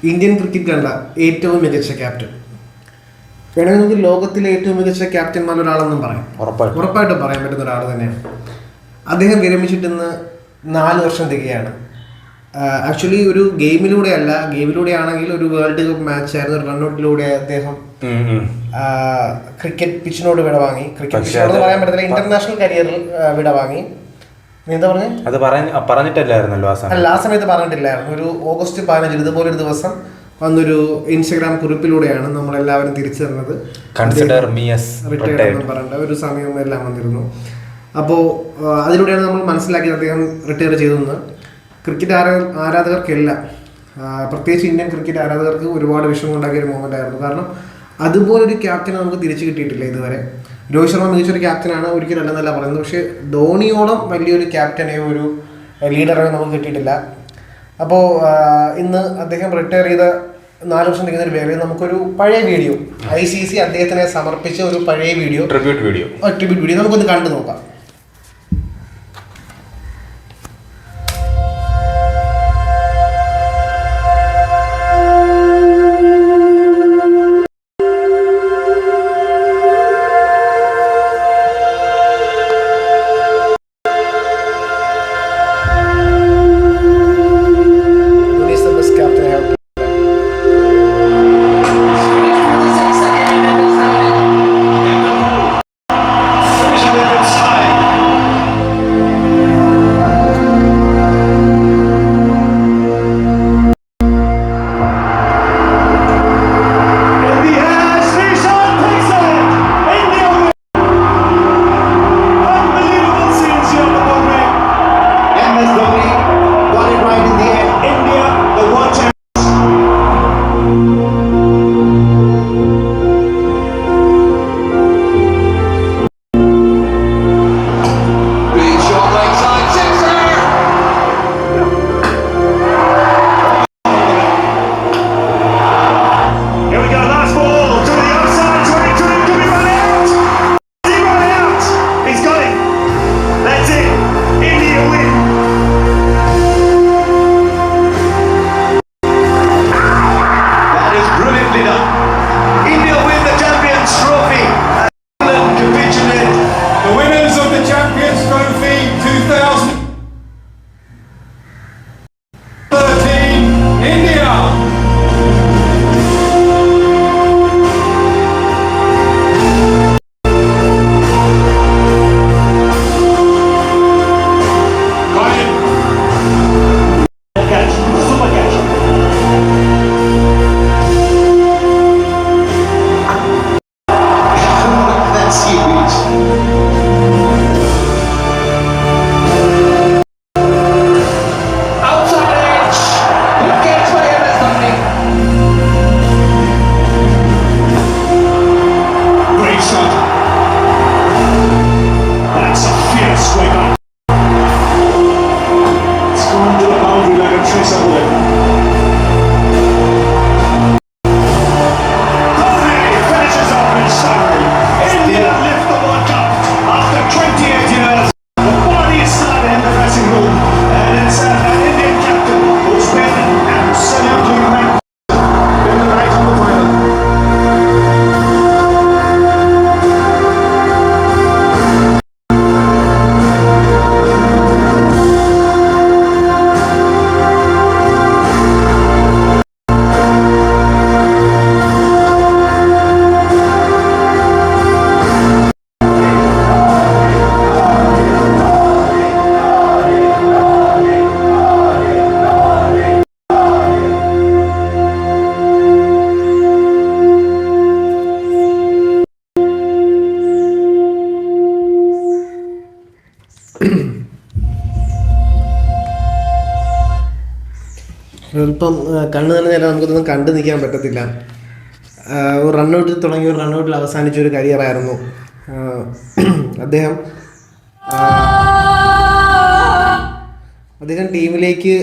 Indian cricket കണ്ട ഏറ്റവും മികച്ച ക്യാപ്റ്റൻ. വേണമെങ്കിൽ നമുക്ക് ലോകത്തിലെ ഏറ്റവും മികച്ച ക്യാപ്റ്റന്മാരിൽ ഒരാളെന്നും പറയാം. ഉറപ്പായിട്ടും പറയാൻ പറ്റുന്ന ഒരാൾ തന്നെയാണ്. അദ്ദേഹം വിരമിച്ചിട്ടിന്ന് 4 വർഷം തികയാണ്. ആക്ച്വലി ഒരു ഗെയിമിലൂടെ ആണെങ്കിൽ ഒരു വേൾഡ് കപ്പ് മാച്ച് ആയിരുന്നു. ഒരു റൺഔട്ടിലൂടെ അദ്ദേഹം ക്രിക്കറ്റ് പിച്ചിനോട് വിടവാങ്ങി. ക്രിക്കറ്റ് പിച്ചിനോട് പറയാൻ പറ്റത്തില്ല, ഇന്റർനാഷണൽ കരിയറിൽ വിടവാങ്ങി. എന്താ പറഞ്ഞിട്ടില്ലായിരുന്നല്ലോ ആ സമയത്ത് പറഞ്ഞിട്ടില്ലായിരുന്നു. ഒരു ഓഗസ്റ്റ് 15 ഇതുപോലൊരു ദിവസം വന്നൊരു ഇൻസ്റ്റഗ്രാം കുറിപ്പിലൂടെയാണ് നമ്മളെല്ലാവരും തിരിച്ചു തന്നത്. റിട്ടയർഡ് പറയേണ്ട ഒരു സമയം എല്ലാം വന്നിരുന്നു. അപ്പോൾ അതിലൂടെയാണ് നമ്മൾ മനസ്സിലാക്കിയത് അദ്ദേഹം റിട്ടയർ ചെയ്തെന്ന്. ക്രിക്കറ്റ് ആരാധകർക്കെല്ലാം, പ്രത്യേകിച്ച് ഇന്ത്യൻ ക്രിക്കറ്റ് ആരാധകർക്ക് ഒരുപാട് വിഷമം ഉണ്ടാക്കിയ ഒരു മൊമെന്റ് ആയിരുന്നു. കാരണം അതുപോലൊരു ക്യാപ്റ്റനെ നമുക്ക് തിരിച്ചു കിട്ടിയിട്ടില്ല ഇതുവരെ. രോഹിത് ശർമ്മ മികച്ചൊരു ക്യാപ്റ്റനാണ്, ഒരിക്കലല്ലെന്നല്ല പറയുന്നത്. പക്ഷേ ധോണിയോളം വലിയൊരു ക്യാപ്റ്റനെയോ ഒരു ലീഡറെയോ നമുക്ക് കിട്ടിയിട്ടില്ല. അപ്പോൾ ഇന്ന് അദ്ദേഹം റിട്ടയർ ചെയ്ത 4 വർഷം തികഞ്ഞ ഒരു വേളയിൽ നമുക്കൊരു പഴയ വീഡിയോ, ICC അദ്ദേഹത്തിനെ സമർപ്പിച്ച ഒരു പഴയ വീഡിയോ, ട്രിബ്യൂട്ട് വീഡിയോ നമുക്കൊന്ന് കണ്ടു നോക്കാം. ഇപ്പം കണ്ണു തന്നെ നേരം നമുക്കൊന്നും കണ്ടു നിൽക്കാൻ പറ്റത്തില്ല. ഒരു റണ്ണൗട്ടിൽ തുടങ്ങി ഒരു റണ്ണൗട്ടിൽ അവസാനിച്ച ഒരു കരിയറായിരുന്നു അദ്ദേഹം ടീമിലേക്ക്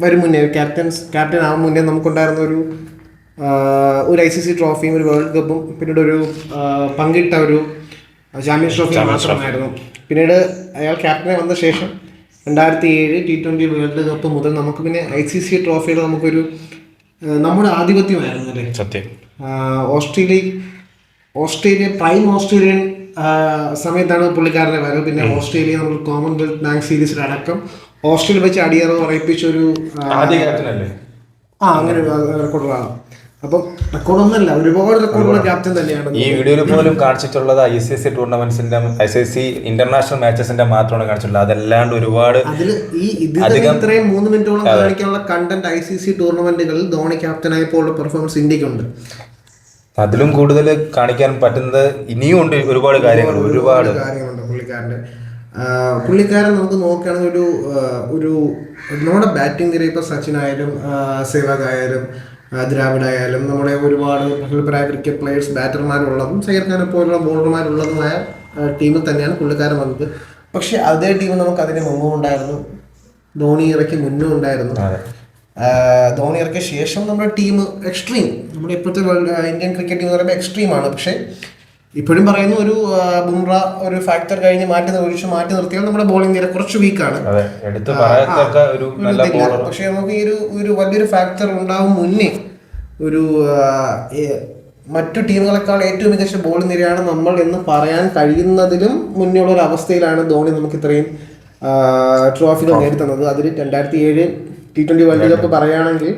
വരും മുന്നേ, ക്യാപ്റ്റൻ ആവും മുന്നേ നമുക്കുണ്ടായിരുന്ന ഒരു ICC ട്രോഫിയും ഒരു വേൾഡ് കപ്പും പിന്നീട് ഒരു പങ്കിട്ട ഒരു ചാമ്പ്യൻസ് ട്രോഫി മാത്രമായിരുന്നു. പിന്നീട് അയാൾ ക്യാപ്റ്റനായി വന്ന ശേഷം 2007 T20 വേൾഡ് കപ്പ് മുതൽ നമുക്ക് പിന്നെ ICC ട്രോഫിയിൽ നമുക്കൊരു നമ്മുടെ ആധിപത്യമായിരുന്നു അല്ലേ. സത്യം. ഓസ്ട്രേലിയ പ്രൈം ഓസ്ട്രേലിയൻ സമയത്താണ് പുള്ളിക്കാരനെ വരവ്. പിന്നെ ഓസ്ട്രേലിയ നമ്മൾ കോമൺവെൽത്ത് ബാങ്ക് സീരീസിലടക്കം ഓസ്ട്രേലിയ വെച്ച് അടിയറവ് പറയിപ്പിച്ച ഒരു അങ്ങനെ റെക്കോർഡുകളാണ്. അപ്പം റെക്കോർഡൊന്നല്ല, ഒരുപാട് റെക്കോർഡുള്ള ക്യാപ്റ്റൻ തന്നെയാണ്. ഈ വീഡിയോയിൽ പോലും കാണിച്ചിട്ടുള്ളത് ICC ടൂർണമെന്റ്സിന്റെ ICC ഇന്റർനാഷണൽ മാച്ചസിന്റെ മാത്രമാണ് കാണിച്ചിട്ടുള്ളത്. അതല്ലാണ്ട് ഒരുപാട് അതിൽ ഇത്രയും 3 മിനിറ്റോളം കാണിക്കാനുള്ള കണ്ടന്റ് ICC ടൂർണമെന്റുകളിൽ ധോണി ക്യാപ്റ്റനായപ്പോൾ പെർഫോമൻസ് ഇന്ത്യക്കുണ്ട്. അതിലും കൂടുതൽ കാണിക്കാൻ പറ്റുന്നത് ഇനിയും ഉണ്ട്. ഒരുപാട് കാര്യങ്ങളുണ്ട് പുള്ളിക്കാരൻ നമുക്ക് നോക്കുകയാണെങ്കിൽ ഒരു നമ്മുടെ ബാറ്റിംഗ് നിര ഇപ്പോൾ സച്ചിൻ ആയാലും സേവാഗ് ആയാലും ദ്രാവിഡ് ആയാലും നമ്മുടെ ഒരുപാട് പ്രഗത്ഭരായ ക്രിക്കറ്റ് പ്ലെയേഴ്സ് ബാറ്റർമാരുള്ളതും സൈർ ഖാനെ പോലുള്ള ബോളർമാരുള്ളതുമായ ടീമിൽ തന്നെയാണ് പുള്ളിക്കാരൻ വന്നത്. പക്ഷെ അതേ ടീം നമുക്ക് അതിന് മുമ്പും ഉണ്ടായിരുന്നു, ധോണി ഇറക്കി മുന്നും ഉണ്ടായിരുന്നു. ധോണി ഇറക്കിയ ശേഷം നമ്മുടെ ടീം എക്സ്ട്രീം, നമ്മുടെ ഇപ്പോഴത്തെ ഇന്ത്യൻ ക്രിക്കറ്റ് ടീം എന്ന് പറയുമ്പോൾ എക്സ്ട്രീമാണ്. പക്ഷേ ഇപ്പോഴും പറയുന്ന ഒരു ബുംറ ഒരു ഫാക്ടർ കഴിഞ്ഞ് മാറ്റി നിർത്തിയാൽ നമ്മുടെ ബോളിംഗ് നിര കുറച്ച് വീക്കാണ്. പക്ഷെ നമുക്ക് ഈ ഒരു വലിയൊരു ഫാക്ടർ ഉണ്ടാവും മുന്നേ ഒരു മറ്റു ടീമുകളെക്കാൾ ഏറ്റവും മികച്ച ബോളിംഗ് നിരയാണ് നമ്മൾ എന്ന് പറയാൻ കഴിയുന്നതിലും മുന്നേ ഉള്ള ഒരു അവസ്ഥയിലാണ് ധോണി നമുക്ക് ഇത്രയും ട്രോഫികൾ നേടിത്തന്നത്. അതിൽ 2007 T20 വേൾഡ് കപ്പ് പറയുകയാണെങ്കിൽ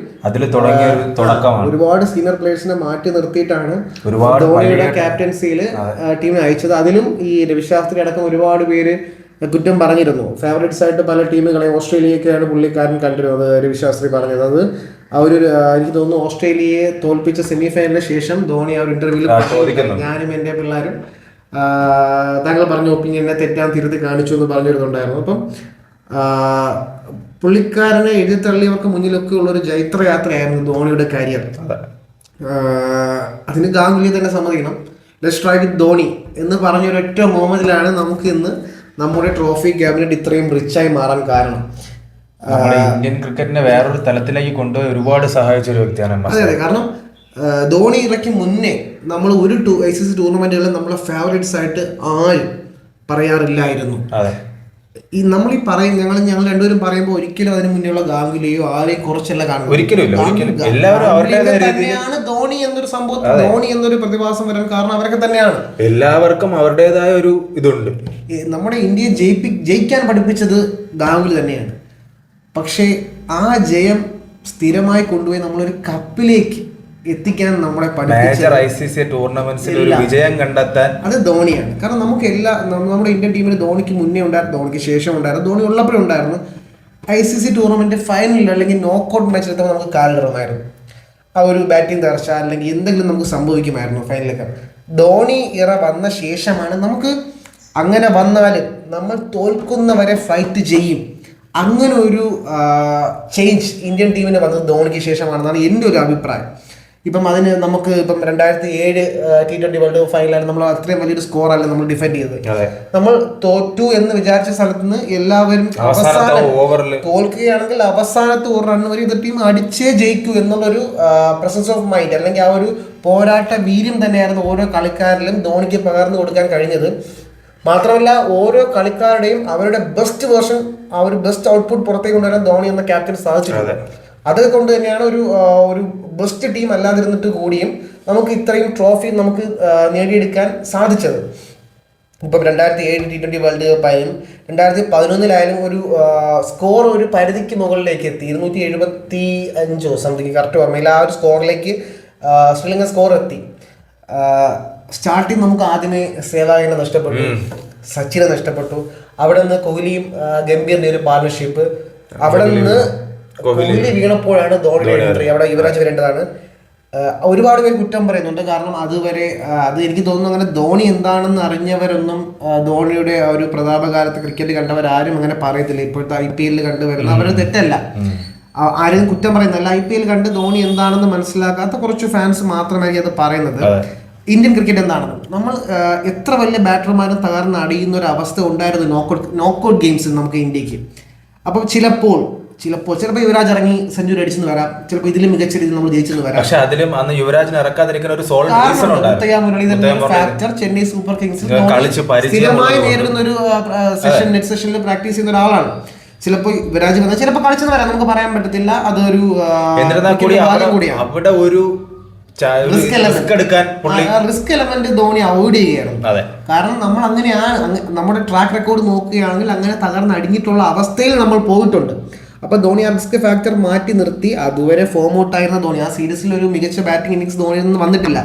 ഒരുപാട് സീനിയർ പ്ലേയേഴ്സിനെ മാറ്റി നിർത്തിയിട്ടാണ് ധോണിയുടെ ക്യാപ്റ്റൻസിയിൽ ടീമിനെ അയച്ചത്. അതിലും ഈ രവിശാസ്ത്രി അടക്കം ഒരുപാട് പേര് കുറ്റം പറഞ്ഞിരുന്നു. ഫേവറേറ്റ്സ് ആയിട്ട് പല ടീമുകളെ ഓസ്ട്രേലിയയൊക്കെയാണ് പുള്ളിക്കാരൻ കണ്ടിരുന്നത്. രവിശാസ്ത്രി പറഞ്ഞത് അത് എനിക്ക് തോന്നുന്നു ഓസ്ട്രേലിയയെ തോൽപ്പിച്ച സെമി ഫൈനലിന് ശേഷം ധോണി ആ ഒരു ഇന്റർവ്യൂവിൽ ഞാനും എൻ്റെ പിള്ളേരും താങ്കൾ പറഞ്ഞ ഒപ്പീനിയനെ തെറ്റാൻ തിരുത്തി കാണിച്ചു എന്ന് പറഞ്ഞിരുന്നുണ്ടായിരുന്നു. അപ്പം പുള്ളിക്കാരനെ എഴുതിത്തള്ളിയവർക്ക് മുന്നിലൊക്കെ ഉള്ളൊരു ജൈത്രയാത്രയായിരുന്നു ധോണിയുടെ കരിയർ. അതിന് ഗാംഗുലി തന്നെ സമ്മതിക്കണം. ലെറ്റ്സ് ട്രൈ വിത്ത് ധോണി എന്ന് പറഞ്ഞൊരൊറ്റ മോമെന്റിലാണ് നമുക്ക് ഇന്ന് നമ്മുടെ ട്രോഫി ക്യാബിനറ്റ് ഇത്രയും റിച്ചായി മാറാൻ കാരണം. ഇന്ത്യൻ ക്രിക്കറ്റിനെ വേറൊരു തലത്തിലേക്ക് കൊണ്ടുപോയി ഒരുപാട് സഹായിച്ച ഒരു വ്യക്തിയാണ്. അതെ, കാരണം ധോണി ഇറക്കി മുന്നേ നമ്മൾ ഒരു ICC ടൂർണമെന്റുകളിൽ നമ്മളെ ഫേവറേറ്റ്സ് ആയിട്ട് ആരും പറയാറില്ലായിരുന്നു. ഈ നമ്മൾ ഈ പറയും ഞങ്ങൾ രണ്ടുപേരും പറയുമ്പോൾ ഒരിക്കലും അതിന് മുന്നേയുള്ള ഗാംഗുലിയോ ആരെയും കുറച്ചല്ല കാണുന്നത്. തന്നെയാണ് ധോണി എന്നൊരു സംഭവം, ധോണി എന്നൊരു പ്രതിഭാസം വരാൻ കാരണം അവരൊക്കെ തന്നെയാണ്. എല്ലാവർക്കും അവരുടേതായ ഒരു ഇതുണ്ട്. നമ്മുടെ ഇന്ത്യയെ ജയിക്കാൻ പഠിപ്പിച്ചത് ഗാംഗുലി തന്നെയാണ്. പക്ഷേ ആ ജയം സ്ഥിരമായി കൊണ്ടുപോയി നമ്മളൊരു കപ്പിലേക്ക് എത്തിക്കാൻ നമ്മളെ ICC ടൂർണമെന്റ്സിൽ ഒരു വിജയം കണ്ടെത്താൻ അത് ധോണിയാണ്. കാരണം നമുക്ക് നമ്മുടെ ഇന്ത്യൻ ടീമിന് ധോണിക്ക് മുന്നേ ഉണ്ടായിരുന്നു, ധോണിക്ക് ശേഷം ഉണ്ടായിരുന്നു, ധോണി ഉള്ളപ്പോഴും ഉണ്ടായിരുന്നു. ICC ടൂർണമെന്റ് ഫൈനലിൽ അല്ലെങ്കിൽ നോക്കൗട്ട് മാച്ചിലെത്താൻ നമുക്ക് കാലിടറുമായിരുന്നു. ആ ഒരു ബാറ്റിംഗ് തകർച്ച അല്ലെങ്കിൽ എന്തെങ്കിലും നമുക്ക് സംഭവിക്കുമായിരുന്നു ഫൈനലൊക്കെ. ധോണി ഇറ വന്ന ശേഷമാണ് നമുക്ക് അങ്ങനെ വന്നാലും നമ്മൾ തോൽക്കുന്നവരെ ഫൈറ്റ് ചെയ്യും അങ്ങനെ ഒരു ചേഞ്ച് ഇന്ത്യൻ ടീമിന് വന്നത് ധോണിക്ക് ശേഷമാണെന്നാണ് എൻ്റെ ഒരു അഭിപ്രായം. ഇപ്പം അതിന് നമുക്ക് ഇപ്പം 2007 T20 വേൾഡ് കപ്പ് ഫൈനലാണ് നമ്മൾ അത്രയും വലിയൊരു സ്കോറല്ല നമ്മൾ ഡിഫെൻഡ് ചെയ്തത്. നമ്മൾ തോറ്റു എന്ന് വിചാരിച്ച സ്ഥലത്ത് നിന്ന് എല്ലാവരും തോൽക്കുകയാണെങ്കിൽ അവസാനത്തെ ഒരു റൺ വരെ എതിർ ടീം അടിച്ചേ ജയിക്കൂ എന്നുള്ളൊരു പ്രസൻസ് ഓഫ് മൈൻഡ് അല്ലെങ്കിൽ ആ ഒരു പോരാട്ട വീര്യം തന്നെയായിരുന്നു ഓരോ കളിക്കാരിലും ധോണിക്ക് പകർന്നു കൊടുക്കാൻ കഴിഞ്ഞത്. മാത്രമല്ല ഓരോ കളിക്കാരുടെയും അവരുടെ ബെസ്റ്റ് വേർഷൻ, ആ ഒരു ബെസ്റ്റ് ഔട്ട്പുട്ട് പുറത്തേക്ക് കൊണ്ടുവരാൻ ധോണി എന്ന ക്യാപ്റ്റൻ സാധിച്ചിട്ടുണ്ട്. അതുകൊണ്ട് തന്നെയാണ് ഒരു ബെസ്റ്റ് ടീം അല്ലാതിരുന്നിട്ട് കൂടിയും നമുക്ക് ഇത്രയും ട്രോഫി നമുക്ക് നേടിയെടുക്കാൻ സാധിച്ചത്. ഇപ്പം 2007 T20 വേൾഡ് കപ്പ് ആയാലും 2011 ഒരു സ്കോർ ഒരു പരിധിക്ക് മുകളിലേക്ക് എത്തി. 275 സംതിങ് കറക്റ്റ് ഓർമ്മയില്ല. ആ ഒരു സ്കോറിലേക്ക് ശ്രീലങ്ക സ്കോർ എത്തി. സ്റ്റാർട്ടിങ് നമുക്ക് ആദ്യമേ സേവാഗിനെ നഷ്ടപ്പെട്ടു, സച്ചിനെ നഷ്ടപ്പെട്ടു. അവിടെ നിന്ന് കോഹ്ലിയും ഗംഭീറിന്റെ ഒരു പാർട്ണർഷിപ്പ്. അവിടെ നിന്ന് കോഹ്ലി വീണപ്പോഴാണ് ധോണിയുടെ എൻട്രി. അവിടെ യുവരാജ് വരേണ്ടതാണ്. ഒരുപാട് പേര് കുറ്റം പറയുന്നുണ്ട്. കാരണം അതുവരെ അത് എനിക്ക് തോന്നുന്നു അങ്ങനെ ധോണി എന്താണെന്ന് അറിഞ്ഞവരൊന്നും ധോണിയുടെ ആ ഒരു പ്രതാപകാലത്ത് ക്രിക്കറ്റ് കണ്ടവരാരും അങ്ങനെ പറയത്തില്ല. ഇപ്പോഴത്തെ IPL കണ്ടുവരുന്ന അവരത് തെറ്റല്ല, ആരും കുറ്റം പറയുന്നല്ല. IPL കണ്ട് ധോണി എന്താണെന്ന് മനസ്സിലാക്കാത്ത കുറച്ച് ഫാൻസ് മാത്രമായിരിക്കും അത് പറയുന്നത്. ഇന്ത്യൻ ക്രിക്കറ്റ് എന്താണെന്ന് നമ്മൾ എത്ര വലിയ ബാറ്റർമാരും തകർന്ന് അടിയുന്ന ഒരു അവസ്ഥ ഉണ്ടായിരുന്നു നോക്കൗട്ട് ഗെയിംസിൽ നമുക്ക് ഇന്ത്യക്ക്. അപ്പം ചിലപ്പോൾ യുവരാജ് ഇറങ്ങി സെഞ്ചുറി അടിച്ചെന്ന് വരാം, ചിലപ്പോൾ ഇതിലും മികച്ച രീതിയിൽ നമ്മൾ ജയിച്ചെന്ന് വരാം. പക്ഷെ അതിലും അന്ന് യുവരാജിനെ ഇറക്കാതിരിക്കുന്ന ഒരു ഫാക്ടർ ചെന്നൈ സൂപ്പർ കിങ്സ് സ്ഥിരമായി നേരിടുന്ന ഒരു നെറ്റ് സെഷനിൽ പ്രാക്ടീസ് ചെയ്യുന്ന ഒരാളാണ്. ചിലപ്പോൾ യുവരാജ് വന്നാൽ ചിലപ്പോൾ കളിച്ചെന്ന് വരാം, നമുക്ക് പറയാൻ പറ്റത്തില്ല. അതൊരു എന്നിരുന്നാൽ കൂടി അവിടെ ഒരു റിസ്ക് എലമെന്റ് ധോണി അവോയ്ഡ് ചെയ്യുകയാണ്. കാരണം നമ്മൾ അങ്ങനെയാണ്, നമ്മുടെ ട്രാക്ക് റെക്കോർഡ് നോക്കുകയാണെങ്കിൽ അങ്ങനെ തകർന്നടിഞ്ഞിട്ടുള്ള അവസ്ഥയിൽ നമ്മൾ പോയിട്ടുണ്ട്. അപ്പൊ ധോണി ആ റിസ്ക് ഫാക്ടർ മാറ്റി നിർത്തി. അതുവരെ ഫോം ഔട്ട് ആയിരുന്ന ധോണി ആ സീരീസിൽ ഒരു മികച്ച ബാറ്റിംഗ് ഇന്നിംഗ്സ് ധോണിയിൽ നിന്ന് വന്നിട്ടില്ല.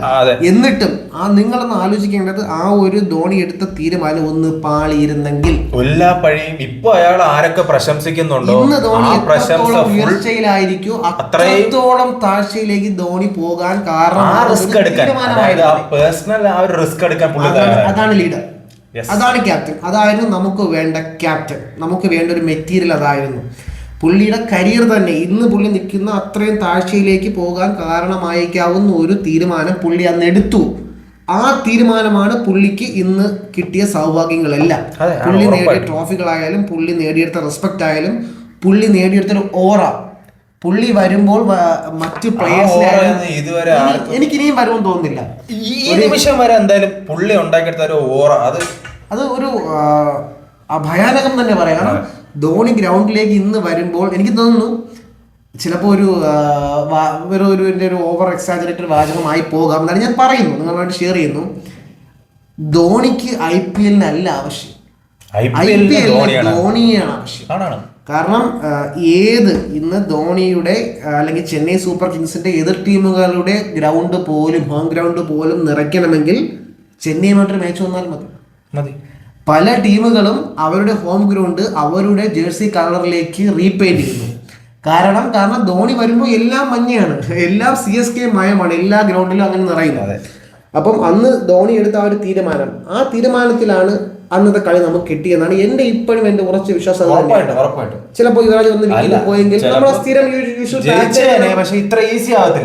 എന്നിട്ടും നിങ്ങളൊന്ന് ആലോചിക്കേണ്ടത് ആ ഒരു ധോണി എടുത്ത തീരുമാനം ഒന്ന് പാളിയിരുന്നെങ്കിൽ എല്ലാ പഴിയും ഇപ്പൊ അയാൾ ആരൊക്കെ പ്രശംസിക്കുന്നുണ്ടോ ഇന്ന് ധോണി എത്രത്തോളം ഉയർച്ചയിലായിരിക്കും, അത്രത്തോളം താഴ്ചയിലേക്ക് ധോണി പോകാൻ കാരണം അതാണ് ലീഡർ, അതാണ് ക്യാപ്റ്റൻ. അതായിരുന്നു നമുക്ക് വേണ്ട ക്യാപ്റ്റൻ, നമുക്ക് വേണ്ട ഒരു മെറ്റീരിയൽ അതായിരുന്നു. പുള്ളിയുടെ കരിയർ തന്നെ ഇന്ന് പുള്ളി നിൽക്കുന്ന അത്രയും താഴ്ചയിലേക്ക് പോകാൻ കാരണമായേക്കാവുന്ന ഒരു തീരുമാനം പുള്ളി അന്ന് എടുത്തു. ആ തീരുമാനമാണ് പുള്ളിക്ക് ഇന്ന് കിട്ടിയ സൗഭാഗ്യങ്ങളെല്ലാം. പുള്ളി നേടിയ ട്രോഫികളായാലും, പുള്ളി നേടിയെടുത്ത റെസ്പെക്ട് ആയാലും, പുള്ളി നേടിയെടുത്തൊരു ഓറ, പുള്ളി വരുമ്പോൾ മറ്റു ഇതുവരെ എനിക്കിനിയും വരുമെന്ന് തോന്നുന്നില്ല. ഈ നിമിഷം വരെ എന്തായാലും പുള്ളി ഉണ്ടാക്കിയെടുത്ത ഒരു ഓറ അത് ഒരു ഭയാനകം തന്നെ പറയാം. കാരണം ധോണി ഗ്രൗണ്ടിലേക്ക് ഇന്ന് വരുമ്പോൾ എനിക്ക് തോന്നുന്നു ചിലപ്പോൾ ഒരു ഓവർ എക്സാജറേറ്റഡ് വാചകമായി പോകാം എന്നാണ് ഞാൻ പറയുന്നു, നിങ്ങളുമായിട്ട് ഷെയർ ചെയ്യുന്നു. ധോണിക്ക് IPL ആവശ്യം, ധോണിയാണ് ആവശ്യം. കാരണം ഇന്ന് ധോണിയുടെ അല്ലെങ്കിൽ ചെന്നൈ സൂപ്പർ കിങ്സിന്റെ എതിർ ടീമുകളുടെ ഗ്രൗണ്ട് പോലും, ഹോം ഗ്രൗണ്ട് പോലും നിറയ്ക്കണമെങ്കിൽ ചെന്നൈയുമായിട്ടൊരു മാച്ച് വന്നാൽ മതി. പല ടീമുകളും അവരുടെ ഹോം ഗ്രൗണ്ട് അവരുടെ ജേഴ്സി കളറിലേക്ക് റീപെയിന്റ് ചെയ്യുന്നു. കാരണം ധോണി വരുമ്പോൾ എല്ലാം മഞ്ഞയാണ്, എല്ലാം CSK മയമാണ്, എല്ലാ ഗ്രൗണ്ടിലും അങ്ങനെ നിറയുന്നത്. അപ്പം അന്ന് ധോണി എടുത്ത ആ ഒരു തീരുമാനം, ആ തീരുമാനത്തിലാണ് അന്നത്തെ കളി നമുക്ക് കിട്ടിയെന്നാണ് ഇപ്പോഴും എന്റെ ഉറച്ച വിശ്വാസം. ചിലപ്പോൾ യുവരാജ് വന്ന് വിക്കറ്റ് പോയെങ്കിൽ നമ്മൾ സ്ഥിരം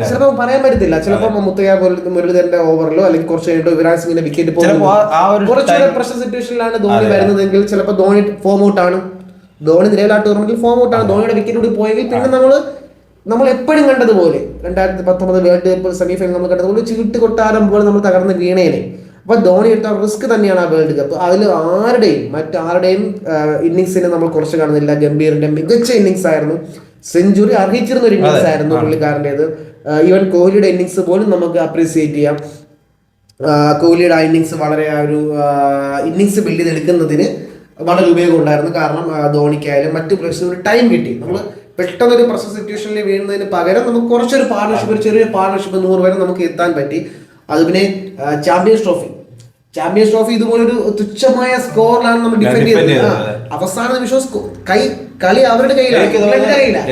ചിലപ്പോൾ പറയാൻ പറ്റത്തില്ല. ചിലപ്പോൾ മുത്തയ്യ മുരളീധരന്റെ ഓവറിലോ അല്ലെങ്കിൽ കുറച്ച് കഴിഞ്ഞിട്ട് യുവരാജ് സിംഗിന്റെ വിക്കറ്റ് പോകും. കുറച്ചുകൂടെ പ്രഷർ സിറ്റുവേഷനിലാണ് ധോണി വരുന്നതെങ്കിൽ ചിലപ്പോൾ ധോണി ഫോം ഔട്ട് ആണ്. ധോണി നിലവിൽ ആ ടൂർണമെന്റിൽ ഫോം ഔട്ട് ആണ്. ധോണിയുടെ വിക്കറ്റ് കൂടി പോയെങ്കിൽ പിന്നെ നമ്മൾ എപ്പോഴും കണ്ടതുപോലെ 2019 വേൾഡ് കപ്പ് സെമിഫൈനൽ നമ്മൾ കണ്ടതുപോലെ ചീട്ട് കൊട്ടാരം പോലെ നമ്മൾ തകർന്ന് വീണേനെ. അപ്പൊ ധോണി എടുത്ത റിസ്ക് തന്നെയാണ് ആ വേൾഡ് കപ്പ്. അതിൽ മറ്റാരുടെയും ഇന്നിങ്സിനെ നമ്മൾ കുറച്ച് കാണുന്നില്ല. ഗംഭീറിന്റെ മികച്ച ഇന്നിങ്സ് ആയിരുന്നു, സെഞ്ചുറി അർഹിച്ചിരുന്ന ഒരു ഇന്നിങ്സ് ആയിരുന്നു പുള്ളിക്കാരൻ്റെത്. ഈവൻ കോഹ്ലിയുടെ ഇന്നിങ്സ് പോലും നമുക്ക് അപ്രീസിയേറ്റ് ചെയ്യാം. കോഹ്ലിയുടെ ആ ഇന്നിങ്സ് വളരെ ഒരു ഇന്നിങ്സ് ബിൽഡ് ചെയ്തെടുക്കുന്നതിന് വളരെ ഉപയോഗം ഉണ്ടായിരുന്നു. കാരണം ധോണിക്കായാലും മറ്റു പ്ലേയേഴ്സിനും ഒരു ടൈം കിട്ടി. നമ്മൾ പെട്ടെന്നൊരു പ്രഷർ സിറ്റുവേഷനിൽ വീഴുന്നതിന് പകരം നമുക്ക് കുറച്ചൊരു പാർട്ണർഷിപ്പ്, ഒരു ചെറിയ പാർട്ണർഷിപ്പ് 100 വരെ നമുക്ക് എത്താൻ പറ്റി. അത് പിന്നെ ചാമ്പ്യൻസ് ട്രോഫി ഇതുപോലൊരു തുച്ഛമായ സ്കോറിലാണ് നമ്മൾ ഡിഫെൻഡ് ചെയ്തത്. അവസാന നിമിഷം കളി അവരുടെ കയ്യിലാണ്.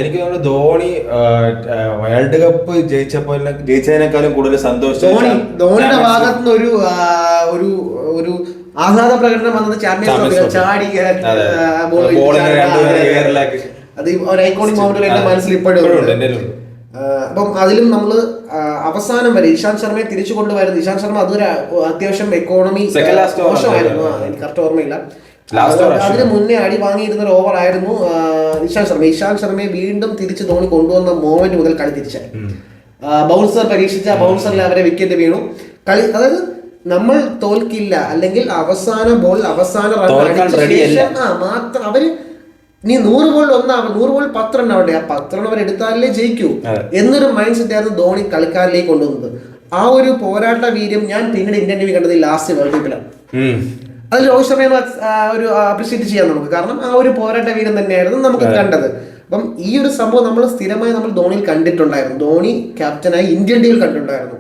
എനിക്ക് തോന്നുന്നു ധോണി വേൾഡ് കപ്പ് ജയിച്ചതിനേക്കാളും കൂടുതൽ സന്തോഷം ധോണിയുടെ ഭാഗത്തുനിന്ന് ഒരു ആഹ്ലാദ പ്രകടനം വന്നത് ചാമ്പ്യൻസ് ട്രോഫി ചാടി അത് ഒരു ഐക്കോണിക് മൊമെന്റ് എന്റെ മനസ്സിൽ ഇപ്പോഴും. അപ്പം അതിലും നമ്മൾ അവസാനം വരെ ഇഷാന്ത് ശർമ്മയെ തിരിച്ചു കൊണ്ടുവരുന്നത്. ഇഷാന്ത് ശർമ്മ അതൊരു അത്യാവശ്യം എക്കോണമി മോശമായിരുന്നു, എനിക്ക് കറക്റ്റ് ഓർമ്മയില്ല. അതിന് മുന്നേ അടി വാങ്ങിയിരുന്ന ഒരു ഓവർ ആയിരുന്നു ഇഷാന്ത് ശർമ്മയെ വീണ്ടും തിരിച്ച് ധോണി കൊണ്ടുവന്ന മോമെന്റ് മുതൽ കളി തിരിച്ചായി. ബൗൺസർ പരീക്ഷിച്ച ബൗൺസറിൽ അവരെ വിക്കറ്റ് വീണു. കളി അതായത് നമ്മൾ തോൽക്കില്ല, അല്ലെങ്കിൽ അവസാന ബോൾ അവസാന റൺ മാത്രം അവര് നീ 100 ബോൾ 100 ബോൾ 10 റൺ ആവട്ടെ, ആ 10 റൺ അവർ എടുത്താലേ ജയിക്കൂ എന്നൊരു മൈൻഡ് സെറ്റ് ആയിരുന്നു ധോണി കളിക്കാരിലേക്ക് കൊണ്ടുവന്നത്. ആ ഒരു പോരാട്ട വീര്യം ഞാൻ പിന്നീട് ഇന്ത്യൻ ടീമിൽ കണ്ടത് ലാസ്റ്റ് വേൾഡ് കപ്പിലാണ്. അതിൽ രോഹിത് ശർമ്മയെ ഒരു അപ്രീഷിയേറ്റ് ചെയ്യാം നമുക്ക്. കാരണം ആ ഒരു പോരാട്ട വീര്യം തന്നെയായിരുന്നു നമുക്ക് കണ്ടത്. അപ്പം ഈ ഒരു സംഭവം നമ്മൾ സ്ഥിരമായി ധോണിയിൽ കണ്ടിട്ടുണ്ടായിരുന്നു. ധോണി ക്യാപ്റ്റനായി ഇന്ത്യൻ ടീമിൽ കണ്ടിട്ടുണ്ടായിരുന്നു.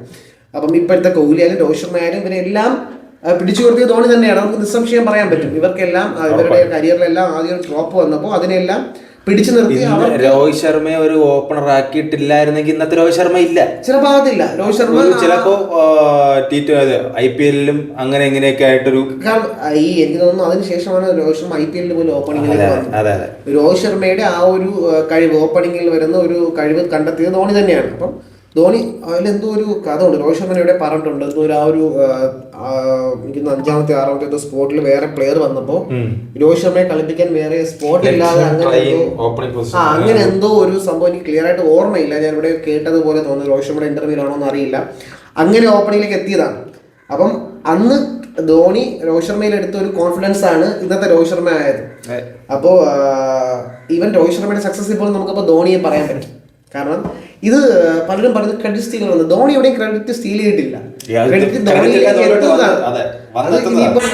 അപ്പം ഇപ്പോഴത്തെ കോഹ്ലി ആയാലും രോഹിത് ശർമ്മ ആയാലും ഇവരെല്ലാം പിടിച്ചു കൊടുത്തിയ ധോണി തന്നെയാണ്. നമുക്ക് നിസ്സംശയം പറയാൻ പറ്റും. ഇവർക്കെല്ലാം ഇവരുടെ കരിയറിലെല്ലാം ആദ്യം ഒരു ഡ്രോപ്പ് വന്നപ്പോൾ അതിനെല്ലാം പിടിച്ചു നിർത്തി. രോഹിത് ശർമ്മയെ ഒരു ഓപ്പണർ ആക്കിയിട്ടില്ലായിരുന്നെങ്കിൽ ഇന്നത്തെ രോഹിത് ശർമ്മ ഇല്ല. ചിലപ്പോ ആകത്തില്ല. രോഹിത് ശർമ്മ ചിലപ്പോ IPL-ലും അങ്ങനെ എങ്ങനെയൊക്കെ ആയിട്ടൊരു എനിക്ക് തോന്നുന്നു അതിനുശേഷമാണ് രോഹിത് ശർമ്മ IPL പോലും ഓപ്പണിംഗിലേക്ക് വന്നത്. രോഹിത് ശർമ്മയുടെ ആ ഒരു കഴിവ്, ഓപ്പണിംഗിൽ വരുന്ന ഒരു കഴിവ് കണ്ടെത്തിയത് ധോണി തന്നെയാണ്. അപ്പം ധോണി അതിലെന്തോ ഒരു കഥ ഉണ്ട്. രോഹിത് ശർമ്മ ഇവിടെ പറഞ്ഞിട്ടുണ്ട്. എന്തോ ആ ഒരു എനിക്ക് 5ാമത്തെ 6ാമത്തെ സ്പോട്ടിൽ വേറെ പ്ലെയർ വന്നപ്പോ രോഹിത് ശർമ്മയെ കളിപ്പിക്കാൻ വേറെ സ്പോട്ട് ഇല്ലാതെ അങ്ങനെ എന്തോ ഒരു സംഭവം എനിക്ക് ക്ലിയർ ആയിട്ട് ഓർമ്മയില്ല. ഞാൻ ഇവിടെ കേട്ടതുപോലെ തോന്നുന്നു. രോഹിത് ശർമ്മയുടെ ഇന്റർവ്യൂലാണോ എന്ന് അറിയില്ല. അങ്ങനെ ഓപ്പണിംഗിലേക്ക് എത്തിയതാണ്. അപ്പം അന്ന് ധോണി രോഹിത് ശർമ്മയിൽ എടുത്ത ഒരു കോൺഫിഡൻസ് ആണ് ഇന്നത്തെ രോഹിത് ശർമ്മ ആയത്. അപ്പോൾ ഈവൻ രോഹിത് ശർമ്മയുടെ സക്സസ് ഇപ്പോൾ നമുക്കപ്പോൾ ധോണിയെ പറയാൻ പറ്റും. കാരണം ഇത് പലരും പറയുന്നത് ക്രെഡിറ്റ് സ്റ്റീൽ വന്നത്, ധോണി എവിടെയും ക്രെഡിറ്റ് സ്റ്റീൽ ചെയ്തിട്ടില്ല. ക്രെഡിറ്റ് ധോണിയിലേക്ക് എത്തുന്നതാണ്. അത് ഇനിയിപ്പം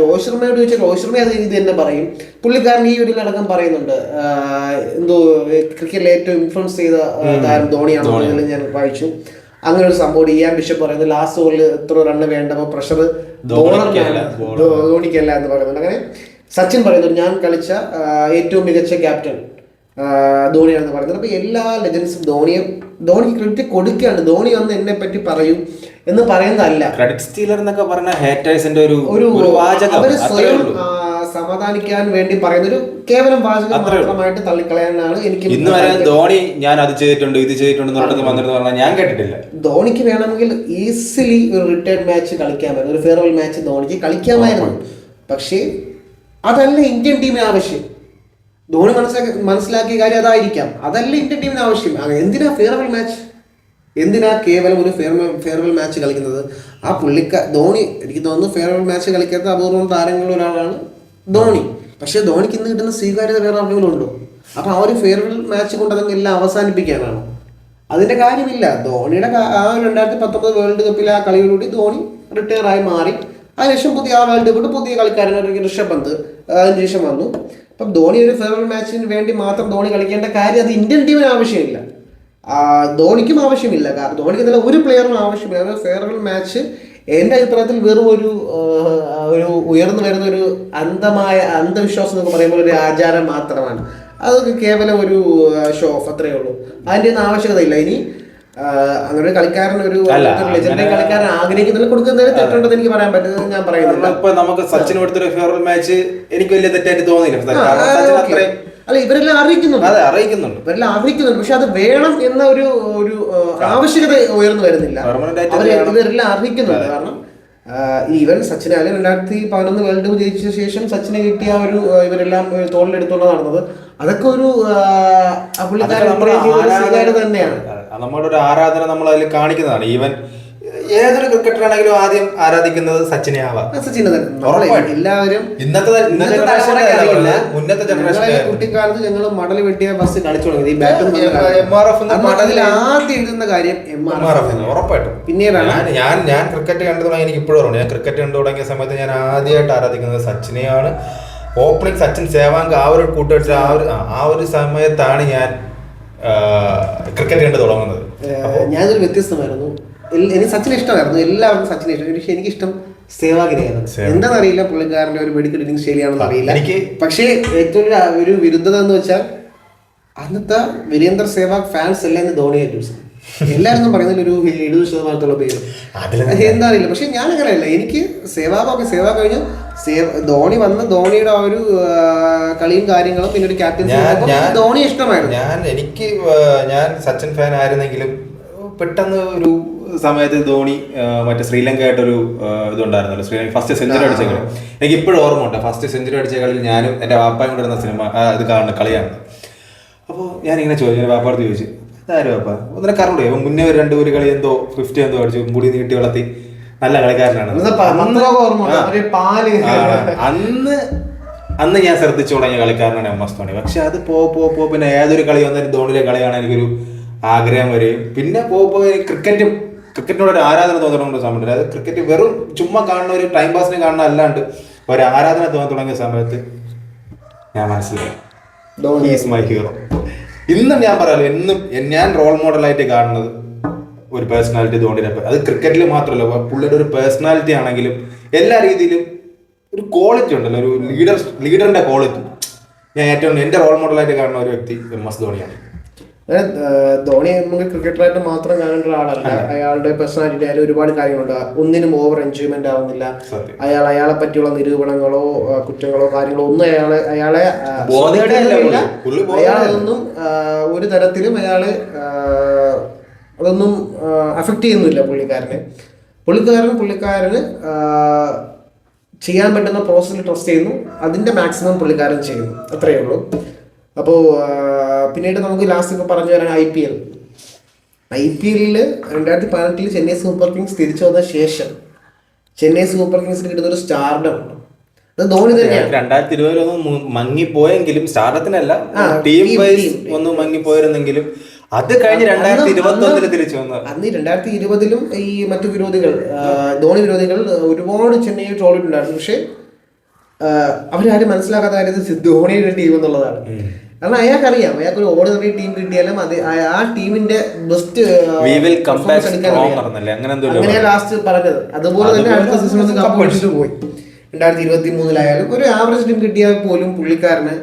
രോഹിത് ശർമ്മയോട് ചോദിച്ചാൽ രോഹിത് ശർമ്മ അത് ഇത് തന്നെ പറയും. പുള്ളിക്കാരൻ ഈ ഒരു അടക്കം പറയുന്നുണ്ട്, എന്തോ ക്രിക്കറ്റിൽ ഏറ്റവും ഇൻഫ്ലുവൻസ് ചെയ്ത താരം ധോണിയാണെന്നുള്ളത് ഞാൻ വായിച്ചു. അങ്ങനെ ഒരു സംഭവം ഇയാൻ ബിഷപ്പ് പറയുന്നത് ലാസ്റ്റ് ഓവറിൽ എത്ര റണ്ണ് വേണ്ടപ്പോൾ പ്രഷർ ധോണിക്കല്ല എന്ന് പറയുന്നുണ്ട്. അങ്ങനെ സച്ചിൻ പറയുന്നുണ്ട് ഞാൻ കളിച്ച ഏറ്റവും മികച്ച ക്യാപ്റ്റൻ ധോണിയാണെന്ന് പറയുന്നത്. അപ്പോൾ എല്ലാ ലെജൻസും ധോണിക്ക് ക്രെഡിറ്റ് കൊടുക്കുകയാണ്. ധോണി വന്ന് എന്നെ പറ്റി പറയും എന്ന് പറയുന്നതല്ല. ക്രെഡിറ്റ് സ്റ്റീലർ എന്നൊക്കെ പറഞ്ഞ ഹേറ്റേഴ്സിന്റെ ഒരു അവര് സ്വയം സമാധാനിക്കാൻ വേണ്ടി പറയുന്ന ഒരു കേവലം വാചകം മാത്രമായിട്ട് തള്ളിക്കളയാനാണ് എനിക്ക്. ഇന്ന് വരെ ധോണി ഞാൻ അത് ചെയ്തിട്ടുണ്ട് ഇത് ചെയ്തിട്ടുണ്ട് വന്നിട്ട് പറഞ്ഞാൽ ഞാൻ കേട്ടിട്ടില്ല. ധോണിക്ക് വേണമെങ്കിൽ ഈസിലി ഒരു റിട്ടയർഡ് മാച്ച് കളിക്കാമായിരുന്നു, ഒരു ഫെയർവെൽ മാച്ച് ധോണിക്ക് കളിക്കാമായിരുന്നു. പക്ഷേ അതല്ല ഇന്ത്യൻ ടീമിന് ആവശ്യം. ധോണി മനസ്സിലാക്കിയ കാര്യം അതായിരിക്കാം. അതല്ല ഇന്ത്യൻ ടീമിന് ആവശ്യം. എന്തിനാ ഫെയർവെൽ മാച്ച്, എന്തിനാ കേവലം ഒരു ഫെയർവെൽ മാച്ച് കളിക്കുന്നത്? ആ ധോണി എനിക്ക് തോന്നുന്നു ഫെയർവെൽ മാച്ച് കളിക്കാത്ത അപൂർവം താരങ്ങളിൽ ഒരാളാണ് ധോണി. പക്ഷെ ധോണിക്ക് ഇന്ന് കിട്ടുന്ന സ്വീകാര്യത വേറെ ആരെങ്കിലും ഉണ്ടോ? അപ്പൊ ആ ഒരു ഫെയർവെൽ മാച്ച് കൊണ്ട് അതങ്ങ് എല്ലാം അവസാനിപ്പിക്കാനാണ്. അതിന്റെ കാര്യമില്ല. ധോണിയുടെ ആ 2019 വേൾഡ് കപ്പിലെ ആ കളിയോടുകൂടി ധോണി റിട്ടയർ ആയി മാറി. അതിനുശേഷം പുതിയ ആ വേൾഡ് കപ്പിൽ പുതിയ കളിക്കാരൻ ഋഷഭ് പന്ത് അതിനുശേഷം വന്നു. അപ്പം ധോണി ഒരു ഫെയർവെൽ മാച്ചിന് വേണ്ടി മാത്രം ധോണി കളിക്കേണ്ട കാര്യം അത് ഇന്ത്യൻ ടീമിന് ആവശ്യമില്ല, ധോണിക്കും ആവശ്യമില്ല. കാരണം ധോണിക്ക് നല്ല ഒരു പ്ലെയറിനും ആവശ്യമില്ല. ഫെയർവെൽ മാച്ച് എൻ്റെ അഭിപ്രായത്തിൽ വെറും ഒരു ഉയർന്നു വരുന്ന ഒരു അന്ധവിശ്വാസം എന്നൊക്കെ പറയുമ്പോൾ ഒരു ആചാരം മാത്രമാണ്. അതൊക്കെ കേവലം ഒരു ഷോ ഓഫ്, അത്രയേ ഉള്ളൂ. അതിൻ്റെ ഒന്നും ആവശ്യകതയില്ല. ഇനി അങ്ങനെ ഒരു കളിക്കാരൻ ഒരു ലെജൻഡറി കളിക്കാരൻ ആഗ്രഹിക്കുന്നതിൽ കൊടുക്കുന്നതിന് തെറ്റുണ്ടെന്ന് എനിക്ക് പറയാൻ പറ്റുന്നത് ഞാൻ പറയുന്നില്ല. ഇപ്പൊ നമുക്ക് സച്ചിൻ കൊടുത്തൊരു ഫെയർവെൽ മാച്ച് എനിക്ക് വലിയ തെറ്റായിട്ട് തോന്നിയില്ല. അല്ല, ഇവരെല്ലാം അറിയിക്കുന്നുണ്ട്, ഇവരെല്ലാം അറിയിക്കുന്നുണ്ട്. പക്ഷെ അത് വേണം എന്ന ഒരു ആവശ്യകത ഉയർന്നു വരുന്നില്ല. ഇവരെല്ലാം അറിയിക്കുന്നുണ്ട്. കാരണം ഈവൻ സച്ചിനായാലും 2011 വേൾഡ് കപ്പ് ജയിച്ച ശേഷം സച്ചിനെ കിട്ടിയ ഒരു ഇവരെല്ലാം തോളിലെടുത്തോണ്ട് നടന്നത് അതൊക്കെ ഒരു പുള്ളിക്കാരൻ തന്നെയാണ്. നമ്മുടെ ഒരു ആരാധന നമ്മൾ അതിൽ കാണിക്കുന്നതാണ്. ഈവൻ ഏതൊരു ക്രിക്കറ്ററാണെങ്കിലും ആദ്യം ആരാധിക്കുന്നത് സച്ചിനെ ആവാം. എല്ലാവരും മുന്നത്തെ ജനറേഷൻ കുട്ടിക്കാലത്ത് ഞങ്ങൾ മടൽ വെട്ടിയ ബസ് കളിച്ചു തുടങ്ങി. ഈ ബാറ്റും മടലിൽ ആദ്യം എഴുതുന്ന കാര്യം MRF ഉറപ്പായിട്ടും. പിന്നീടാണ് ഞാൻ ക്രിക്കറ്റ് കണ്ടു തുടങ്ങി. എനിക്ക് ഇപ്പോഴും ഓർമ്മ, ഞാൻ ക്രിക്കറ്റ് കണ്ടു തുടങ്ങിയ സമയത്ത് ഞാൻ ആദ്യമായിട്ട് ആരാധിക്കുന്നത് സച്ചിനെയാണ്. ഓപ്പണിംഗ് സച്ചിൻ സേവാങ്ക് ആ ഒരു കൂട്ടുകെട്ട് ആ ഒരു സമയത്താണ് ഞാൻ ക്രിക്കറ്റ് കണ്ടു തുടങ്ങുന്നത്. ഞാനൊരു വ്യത്യസ്തമായിരുന്നു. എനിക്ക് സച്ചിൻ ഇഷ്ടമായിരുന്നു, എല്ലാവർക്കും സച്ചിനെ ഇഷ്ടം. പക്ഷെ എനിക്കിഷ്ടം സേവാഗിരിയായിരുന്നു. എന്താണെന്നറിയില്ല, പുള്ളിക്കാരൻ്റെ ഒരു മെഡിക്കൽ ഇന്നിംഗ് ശൈലിയാണെന്ന് അറിയില്ല. പക്ഷേ ഏറ്റവും ഒരു വിരുദ്ധത എന്ന് വെച്ചാൽ അന്നത്തെ വീരേന്ദർ സേവാഗ് ഫാൻസ് എല്ലാം ധോണിയെ ചൂസ്. എല്ലാവരും പറയുന്നതിൽ ഒരു 70% പേര് എന്താ അറിയില്ല. പക്ഷെ ഞാൻ അങ്ങനെയല്ല. എനിക്ക് സേവാഗ് കഴിഞ്ഞു ധോണി വന്ന് ധോണിയുടെ ആ ഒരു കളിയും കാര്യങ്ങളും പിന്നെ ഒരു ക്യാപ്റ്റൻസി ധോണി ഇഷ്ടമായിരുന്നു. ഞാൻ സച്ചിൻ ഫാൻ ആയിരുന്നെങ്കിലും പെട്ടെന്ന് ഒരു സമയത്ത് ധോണി മറ്റേ ശ്രീലങ്കയായിട്ടൊരു ഇതുണ്ടായിരുന്നല്ലോ, ശ്രീലങ്ക ഫസ്റ്റ് സെഞ്ചുറി അടിച്ച കളി എനിക്ക് ഇപ്പോഴും ഓർമ്മ ഉണ്ട്. ഫസ്റ്റ് സെഞ്ചുറി അടിച്ച കളിയിൽ ഞാനും എൻ്റെ വാപ്പായും കൂടെ ഇരുന്ന സിനിമ ഇത് കാണുന്ന കളിയാണ്. അപ്പോൾ ഞാനിങ്ങനെ ചോദിച്ചു, വാപ്പാടുത്ത് ചോദിച്ചു, ഇതാരും വാപ്പ ഒന്നിനെ കറണ്ടോ ഇപ്പം മുന്നേ ഒരു 2 കളി എന്തോ 50 എന്തോ അടിച്ചു, മുടി നീട്ടി വളർത്തി നല്ല കളിക്കാരനാണ്. അന്ന് ഞാൻ ശ്രദ്ധിച്ചു തുടങ്ങിയ കളിക്കാരനാണ് MS ധോണി. പക്ഷെ അത് പിന്നെ ഏതൊരു കളി വന്നാലും ധോണിയിലെ കളിയാണ് എനിക്കൊരു ആഗ്രഹം വരെയും. പിന്നെ ക്രിക്കറ്റിനോട് ഒരു ആരാധന തോന്നണമെന്ന് സമയത്ത്, അത് ക്രിക്കറ്റ് വെറും ചുമ്മാ കാണുന്ന ഒരു ടൈം പാസിന് കാണുന്ന അല്ലാണ്ട് ഒരു ആരാധന തോന്നി തുടങ്ങിയ സമയത്ത് ഞാൻ മനസ്സിലായി ധോണി ഈസ് മൈ ഹീറോ. ഇന്നും ഞാൻ പറയാലോ, എന്നും ഞാൻ റോൾ മോഡലായിട്ട് കാണുന്നത് ഒരു പേഴ്സണാലിറ്റി ധോണിയുടെ. അത് ക്രിക്കറ്റിൽ മാത്രമല്ല, പുള്ളിയുടെ ഒരു പേഴ്സണാലിറ്റി ആണെങ്കിലും എല്ലാ രീതിയിലും ഒരു ക്വാളിറ്റി ഉണ്ടല്ലോ, ഒരു ലീഡറിന്റെ ക്വാളിറ്റി. ഞാൻ ഏറ്റവും എൻ്റെ റോൾ മോഡലായിട്ട് കാണുന്ന ഒരു വ്യക്തി MS ധോണിയാണ്. ധോണി നമുക്ക് ക്രിക്കറ്ററായിട്ട് മാത്രം കാണേണ്ട ഒരാളല്ല. അയാളുടെ പേഴ്സണാലിറ്റി ആയാലും ഒരുപാട് കാര്യങ്ങളുണ്ട്. ഒന്നിനും ഓവർ എൻജോയ്മെന്റ് ആവുന്നില്ല. അയാളെ പറ്റിയുള്ള നിരൂപണങ്ങളോ കുറ്റങ്ങളോ കാര്യങ്ങളോ ഒന്നും അയാളൊന്നും ഒരു തരത്തിലും അതൊന്നും അഫക്റ്റ് ചെയ്യുന്നില്ല പുള്ളിക്കാരന് ചെയ്യാൻ പറ്റുന്ന പ്രോസസ്സിൽ ട്രസ്റ്റ് ചെയ്യുന്നു. അതിന്റെ മാക്സിമം പുള്ളിക്കാരൻ ചെയ്യുന്നു, അത്രയേ ഉള്ളൂ. അപ്പോൾ പിന്നീട് നമുക്ക് ലാസ്റ്റ് ഇപ്പോൾ പറഞ്ഞു തരാൻ IPL 2018 ചെന്നൈ സൂപ്പർ കിങ്സ് തിരിച്ചു വന്ന ശേഷം ചെന്നൈ സൂപ്പർ കിങ്സിന് കിട്ടുന്ന ഒരു സ്റ്റാർഡം ഉണ്ട്. അത് ധോണി തന്നെയാണ്. 2020 മങ്ങിപ്പോയെങ്കിലും സ്റ്റാർഡത്തിനല്ല, ടീം വൈസ് ഒന്ന് മങ്ങിപ്പോയിരുന്നെങ്കിലും അത് കഴിഞ്ഞ് 2021 തിരിച്ചു വന്നു. അന്ന് 2020 ഈ മറ്റു വിരോധികൾ, ധോണി വിരോധികൾ ഒരുപാട് ചെന്നൈയെ ട്രോളിട്ടുണ്ടായിരുന്നു. പക്ഷെ അവരാരും മനസ്സിലാക്കാത്ത കാര്യം ധോണിയുടെ ടീം എന്നുള്ളതാണ്. കാരണം അയാൾക്കറിയാം, അയാൾക്ക് ഒരു ഓർഡിനറി ടീം കിട്ടിയാലും അത് ആ ടീമിന്റെ ബെസ്റ്റ് അങ്ങനെയാ ലാസ്റ്റ് പറഞ്ഞത്. അതുപോലെ തന്നെ അടുത്ത സീസണിൽ കപ്പ് അടിച്ചിട്ട് പോയി. 2023 ഒരു ആവറേജ് ടീം കിട്ടിയാൽ പോലും പുള്ളിക്കാരന്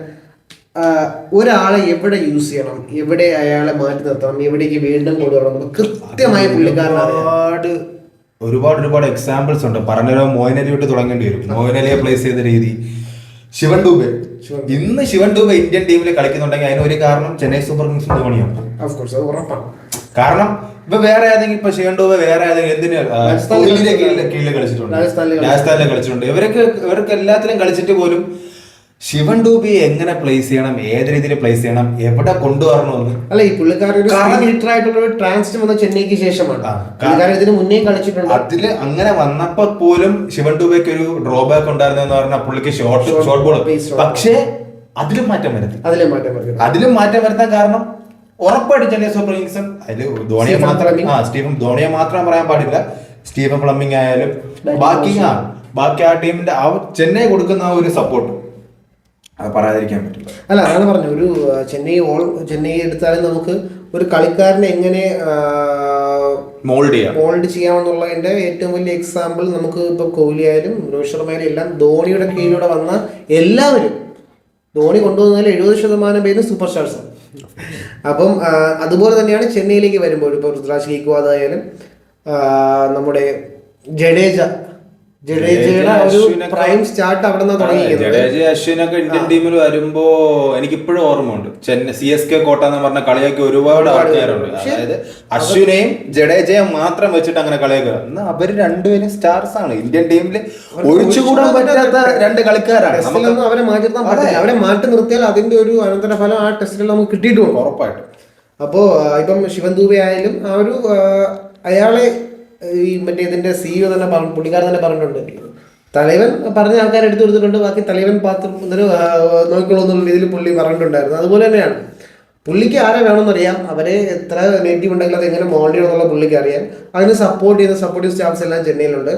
ഒരാളെ എവിടെ യൂസ് ചെയ്യണം, എവിടെ അയാളെ മാറ്റി നിർത്തണം, എവിടേക്ക് വീണ്ടും കൊണ്ടുവരണം കൃത്യമായ പുള്ളിക്കാരനാണ്. ഒരുപാട് എക്സാമ്പിൾസ് ഉണ്ട്. പറഞ്ഞോ മോയിൻ അലി വിട്ട് തുടങ്ങേണ്ടി വരും. മോയിൻ അലിയെ പ്ലേസ് ചെയ്ത രീതി, ശിവൻ ഡൂബെ. ഇന്ന് ശിവൻ ഡൂബെ ഇന്ത്യൻ ടീമിൽ കളിക്കുന്നുണ്ടെങ്കിൽ അതിനൊരു കാരണം ചെന്നൈ സൂപ്പർ കിങ്സ് ധോണിയാണ്. കാരണം ഇപ്പൊ വേറെ ഏതെങ്കിലും, ഇപ്പൊ ശിവൻ ഡൂബെ വേറെ ഏതെങ്കിലും കീഴിൽ കളിച്ചിട്ടുണ്ട്, രാജസ്ഥാനിലെ കളിച്ചിട്ടുണ്ട്. ഇവർക്ക് എല്ലാത്തിലും കളിച്ചിട്ട് പോലും ശിവൻ ഡൂബി എങ്ങനെ പ്ലേസ് ചെയ്യണം, ഏത് രീതിയിൽ പ്ലേസ് ചെയ്യണം, എവിടെ കൊണ്ടുവരണമെന്ന് അല്ല. ഈ പുള്ളിക്കാരുടെ ട്രാൻസിറ്റ് വന്ന ചെന്നൈക്ക് ശേഷമാണ്. ഇതിന് മുന്നേ കളിച്ചിട്ടുണ്ട്. അതില് അങ്ങനെ വന്നപ്പോ പോലും ശിവൻ ഡൂബയ്ക്ക് ഒരു ഡ്രോബാക്ക് ഉണ്ടായിരുന്നു പറഞ്ഞാൽ പുള്ളിക്ക് ഷോർട്ട് ബോൾ. പക്ഷേ അതിലും മാറ്റം വരുത്താൻ കാരണം ഉറപ്പായിട്ട് ചെന്നൈ സൂപ്പർ കിങ്സും അതിൽ ധോണിയെ മാത്രം പറയാൻ പാടില്ല. സ്റ്റീഫൻ പ്ലമ്മിങ് ആയാലും ബാക്കി ആ ടീമിന്റെ ചെന്നൈ കൊടുക്കുന്ന ആ ഒരു സപ്പോർട്ട് അത് പറയാതിരിക്കാൻ പറ്റില്ല. അല്ല, അതാണ് പറഞ്ഞു. ഒരു ചെന്നൈ എടുത്താലും നമുക്ക് ഒരു കളിക്കാരനെ എങ്ങനെ മോൾഡ് ചെയ്യാമെന്നുള്ളതിന്റെ ഏറ്റവും വലിയ എക്സാമ്പിൾ നമുക്ക് ഇപ്പൊ കോഹ്ലി ആയാലും രോഹിത് ശർമ്മ ആയാലും എല്ലാം ധോണിയുടെ കീഴിലൂടെ വന്ന എല്ലാവരും, ധോണി കൊണ്ടുവന്നതിൽ 70% പേര് സൂപ്പർ സ്റ്റാർസ്. അപ്പം അതുപോലെ തന്നെയാണ് ചെന്നൈയിലേക്ക് വരുമ്പോൾ ഇപ്പോൾ രുദ്രാജ് ഗെയ്ക്വാദ് ആയാലും നമ്മുടെ ജഡേജയുടെ ഒരു പ്രൈം സ്റ്റാർട്ട് അവിടെ നിന്ന് തുടങ്ങിയത്. ജഡേജ അശ്വിനൊക്കെ ഇന്ത്യൻ ടീമിൽ വരുമ്പോ എനിക്കിപ്പോഴും ഓർമ്മയുണ്ട്. ചെന്നൈ CSK കോട്ട എന്ന് പറഞ്ഞ കളിയൊക്കെ ഒരുപാട് ആൾക്കാരുണ്ട്. അതായത് അശ്വിനെയും ജഡേജയും മാത്രം വെച്ചിട്ട് അങ്ങനെ കളിയൊക്കെ എന്നാൽ അവര് രണ്ടുപേരും സ്റ്റാർസ് ആണ്. ഇന്ത്യൻ ടീമിൽ ഒഴിച്ചുകൂടാൻ പറ്റാത്ത രണ്ട് കളിക്കാരാണ്. അവരെ മാറ്റി നിർത്താൻ പറ്റില്ല. അവരെ മാറ്റി നിർത്തിയാൽ അതിന്റെ ഒരു അനന്തരഫലം ആ ടെസ്റ്റിൽ നമുക്ക് കിട്ടിയിട്ടുണ്ട് ഉറപ്പായിട്ടും. അപ്പോ ഇപ്പം ശിവൻ ദൂബെ ആയാലും ആ ഒരു അയാളെ ഈ മറ്റേ ഇതിന്റെ CEO തന്നെ പുള്ളിക്കാരൻ തന്നെ പറഞ്ഞിട്ടുണ്ട്. തലവൻ പറഞ്ഞ ആൾക്കാർ എടുത്തു കൊടുത്തിട്ടുണ്ട്, ബാക്കി തലവൻ പാത്രം നോക്കിക്കോളൂ എന്നുള്ള രീതിയിൽ പുള്ളി പറഞ്ഞിട്ടുണ്ടായിരുന്നു. അതുപോലെ തന്നെയാണ് പുള്ളിക്ക് ആരെ വേണമെന്നറിയാം, അവരെ എത്ര നെഗറ്റീവ് ഉണ്ടെങ്കിൽ അത് എങ്ങനെ മോൾഡ് ചെയ്യണമെന്നുള്ള പുള്ളിക്ക് അറിയാം. അതിന് സപ്പോർട്ടീവ് സ്റ്റാഫ്സ് എല്ലാം ചെന്നൈയിലുണ്ട്.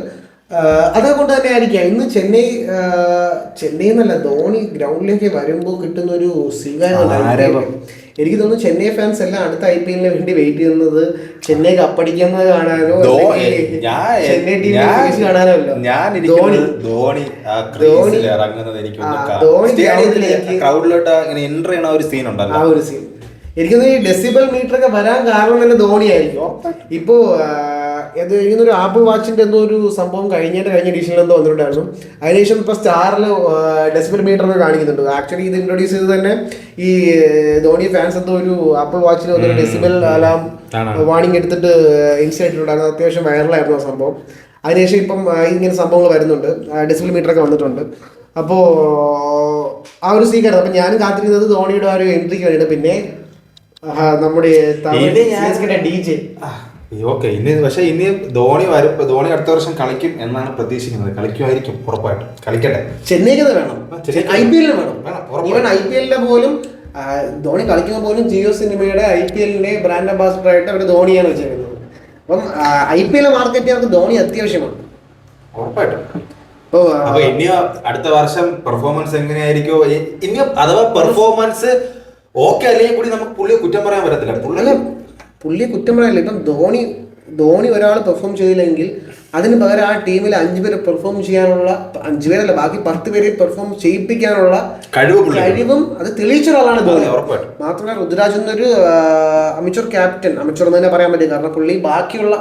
അതുകൊണ്ട് തന്നെ ആയിരിക്കാം ഇന്ന് ചെന്നൈ എന്നല്ല, ധോണി ഗ്രൗണ്ടിലേക്ക് വരുമ്പോൾ കിട്ടുന്ന ഒരു സ്വീകാര്യം. എനിക്ക് തോന്നുന്നു ചെന്നൈ ഫാൻസ് എല്ലാം അടുത്ത IPL വേണ്ടി വെയിറ്റ് ചെയ്യുന്നത് ചെന്നൈ കപ്പടിക്കുന്നത് കാണാനോ ചെന്നൈ ടീം കാണാനോ അല്ല. ധോണി ആ ഒരു സീൻ എനിക്ക് തോന്നുന്നു ഈ ഡെസിബൽ മീറ്റർ ഒക്കെ വരാൻ കാരണം തന്നെ ധോണിയായിരിക്കും. ഇപ്പോ എനിക്കൊരു ആപ്പിൾ വാച്ചിന്റെ എന്തോ ഒരു സംഭവം കഴിഞ്ഞ എഡിഷനിൽ എന്തോ വന്നിട്ടുണ്ടായിരുന്നു. അതിനുശേഷം ഇപ്പൊ സ്റ്റാറിൽ ഡെസിബൽ മീറ്റർ ഒക്കെ കാണിക്കുന്നുണ്ട്. ആക്ച്വലി ഇത് ഇൻട്രൊഡ്യൂസ് ചെയ്ത് തന്നെ ഈ ധോണി ഫാൻസ് എന്തോ ഒരു ആപ്പിൾ വാച്ചിൽ ഒരു ഡെസിബൽ അലാം വാണിംഗ് എടുത്തിട്ട് ഇൻസ്റ്റേറ്റിലുണ്ടായിരുന്നു. അത്യാവശ്യം വൈറലായിരുന്നു ആ സംഭവം. അതിനുശേഷം ഇപ്പം ഇങ്ങനെ സംഭവങ്ങൾ വരുന്നുണ്ട്, ഡെസിബൽ മീറ്റർ ഒക്കെ വന്നിട്ടുണ്ട്. അപ്പോൾ ആ ഒരു സ്വീകരണം അപ്പം ഞാനും കാത്തിരിക്കുന്നത് ധോണിയുടെ ആ ഒരു എൻട്രിക്ക് വേണ്ടിയിട്ട്. പിന്നെ നമ്മുടെ DJ പക്ഷെ ഇനി ധോണി അടുത്ത വർഷം കളിക്കും എന്നാണ് പ്രതീക്ഷിക്കുന്നത്. കളിക്കുമായിരിക്കും ഉറപ്പായിട്ടും. കളിക്കട്ടെ. ചെന്നൈക്ക് വേണം, IPL വേണം. ഈവൻ IPL പോലും ധോണി കളിക്കുമ്പോൾ പോലും ജിയോ സിനിമയുടെ IPL ബ്രാൻഡ് അംബാസിഡർ ആയിട്ട് അവർ ധോണിയാണ് വെച്ചിരിക്കുന്നത്. അപ്പം IPL മാർക്കറ്റ് അവർക്ക് ധോണി അത്യാവശ്യമാണ് ഉറപ്പായിട്ടും. അപ്പൊ ഇനി അടുത്ത വർഷം പെർഫോമൻസ് എങ്ങനെയായിരിക്കോ, ഇനി അഥവാ പെർഫോമൻസ് ഓക്കെ അല്ലെങ്കിൽ കൂടി നമുക്ക് പുള്ളിയെ കുറ്റം പറയാൻ പറ്റത്തില്ല. പുള്ളിയെ കുറ്റം പറയാനില്ല. ഇപ്പം ധോണി ഒരാൾ പെർഫോം ചെയ്തില്ലെങ്കിൽ അതിന് പകരം ആ ടീമിൽ 5 പേര് പെർഫോം ചെയ്യാനുള്ള, 5 പേരല്ല ബാക്കി 10 പേരെ പെർഫോം ചെയ്യിപ്പിക്കാനുള്ള കഴിവും അത് തെളിയിച്ച ഒരാളാണ് ധോണി. മാത്രമല്ല രുദ്രാജ് എന്നൊരു അമച്വർ ക്യാപ്റ്റൻ, അമച്വർ എന്ന് തന്നെ പറയാൻ പറ്റും. കാരണം പുള്ളി ബാക്കിയുള്ള